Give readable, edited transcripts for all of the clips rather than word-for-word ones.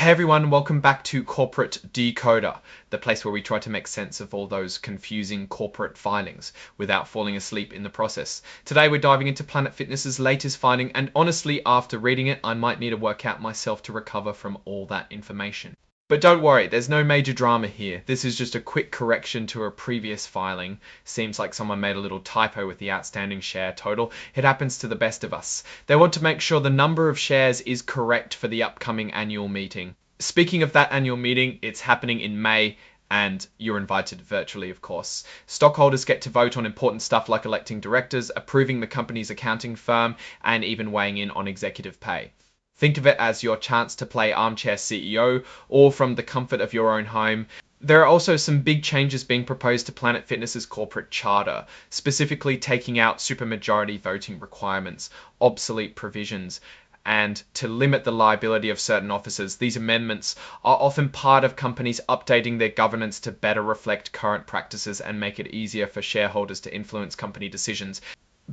Hey everyone, welcome back to Corporate Decoder, the place where we try to make sense of all those confusing corporate filings without falling asleep in the process. Today we're diving into Planet Fitness's latest finding, and honestly, after reading it, I might need a workout myself to recover from all that information. But don't worry, there's no major drama here. This is just a quick correction to a previous filing. Seems like someone made a little typo with the outstanding share total. It happens to the best of us. They want to make sure the number of shares is correct for the upcoming annual meeting. Speaking of that annual meeting, it's happening in May, and you're invited virtually, of course. Stockholders get to vote on important stuff like electing directors, approving the company's accounting firm, and even weighing in on executive pay. Think of it as your chance to play armchair CEO, or from the comfort of your own home. There are also some big changes being proposed to Planet Fitness's corporate charter, specifically taking out supermajority voting requirements, obsolete provisions, and to limit the liability of certain officers. These amendments are often part of companies updating their governance to better reflect current practices and make it easier for shareholders to influence company decisions.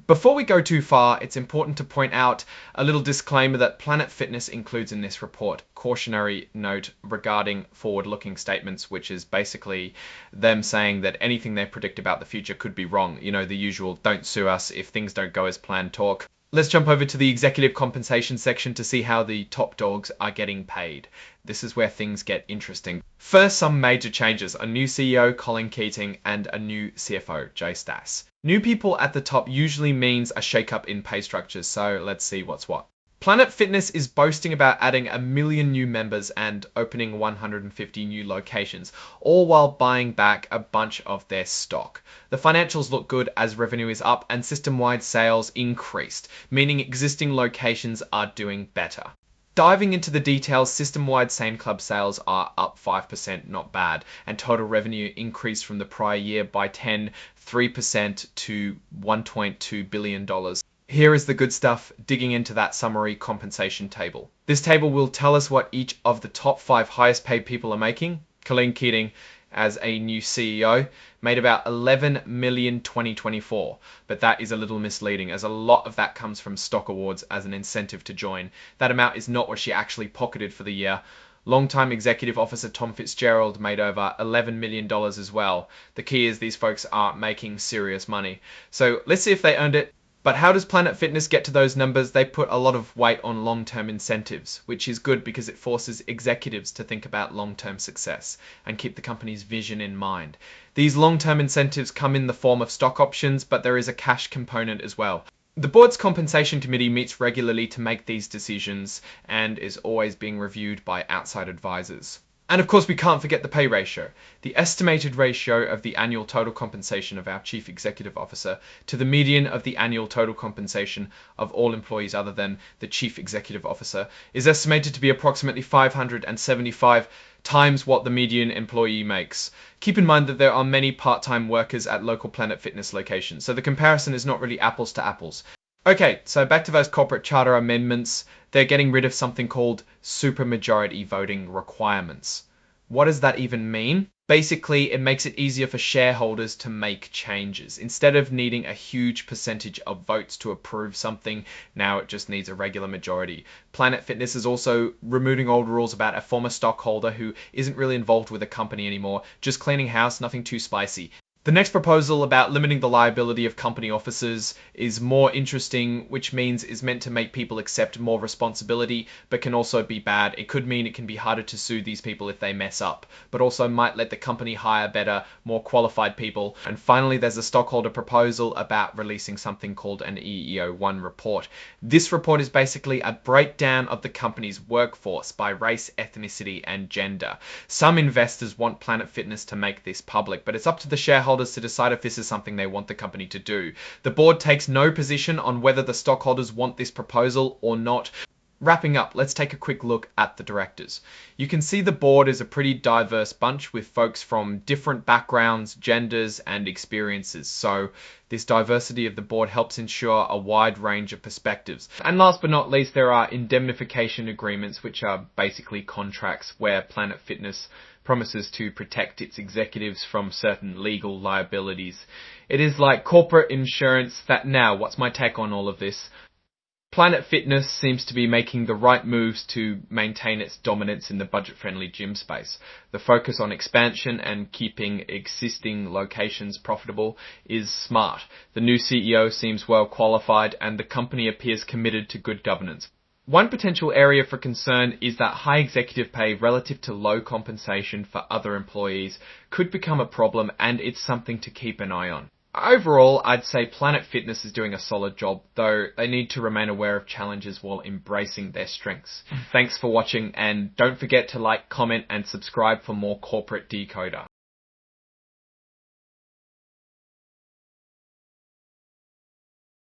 Before we go too far, it's important to point out a little disclaimer that Planet Fitness includes in this report. Cautionary note regarding forward-looking statements, which is basically them saying that anything they predict about the future could be wrong. You know, the usual don't sue us if things don't go as planned talk. Let's jump over to the executive compensation section to see how the top dogs are getting paid. This is where things get interesting. First, some major changes. A new CEO, Colin Keating, and a new CFO, Jay Stass. New people at the top usually means a shakeup in pay structures, so let's see what's what. Planet Fitness is boasting about adding 1 million new members and opening 150 new locations, all while buying back a bunch of their stock. The financials look good as revenue is up and system-wide sales increased, meaning existing locations are doing better. Diving into the details, system-wide same club sales are up 5%, not bad, and total revenue increased from the prior year by 3% to $1.2 billion. Here is the good stuff, digging into that summary compensation table. This table will tell us what each of the top 5 highest paid people are making. Colin Keating, as a new CEO, made about $11 million 2024, but that is a little misleading as a lot of that comes from stock awards as an incentive to join. That amount is not what she actually pocketed for the year. Longtime executive officer Tom Fitzgerald made over $11 million as well. The key is these folks are making serious money. So let's see if they earned it. But how does Planet Fitness get to those numbers? They put a lot of weight on long-term incentives, which is good because it forces executives to think about long-term success and keep the company's vision in mind. These long-term incentives come in the form of stock options, but there is a cash component as well. The board's compensation committee meets regularly to make these decisions and is always being reviewed by outside advisors. And of course, we can't forget the pay ratio. The estimated ratio of the annual total compensation of our chief executive officer to the median of the annual total compensation of all employees other than the chief executive officer is estimated to be approximately 575 times what the median employee makes. Keep in mind that there are many part-time workers at local Planet Fitness locations, so the comparison is not really apples to apples. Okay, so back to those corporate charter amendments. They're getting rid of something called supermajority voting requirements. What does that even mean? Basically, it makes it easier for shareholders to make changes. Instead of needing a huge percentage of votes to approve something, now it just needs a regular majority. Planet Fitness is also removing old rules about a former stockholder who isn't really involved with the company anymore, just cleaning house, nothing too spicy. The next proposal about limiting the liability of company officers is more interesting, which means is meant to make people accept more responsibility, but can also be bad. It could mean it can be harder to sue these people if they mess up, but also might let the company hire better, more qualified people. And finally, there's a stockholder proposal about releasing something called an EEO-1 report. This report is basically a breakdown of the company's workforce by race, ethnicity, and gender. Some investors want Planet Fitness to make this public, but it's up to the shareholders to decide if this is something they want the company to do. The board takes no position on whether the stockholders want this proposal or not. Wrapping up, let's take a quick look at the directors. You can see the board is a pretty diverse bunch with folks from different backgrounds, genders, and experiences. So this diversity of the board helps ensure a wide range of perspectives. And last but not least, there are indemnification agreements, which are basically contracts where Planet Fitness promises to protect its executives from certain legal liabilities. It is like corporate insurance that now, what's my take on all of this? Planet Fitness seems to be making the right moves to maintain its dominance in the budget-friendly gym space. The focus on expansion and keeping existing locations profitable is smart. The new CEO seems well qualified and the company appears committed to good governance. One potential area for concern is that high executive pay relative to low compensation for other employees could become a problem, and it's something to keep an eye on. Overall, I'd say Planet Fitness is doing a solid job, though they need to remain aware of challenges while embracing their strengths. Thanks for watching, and don't forget to like, comment, and subscribe for more Corporate Decoder.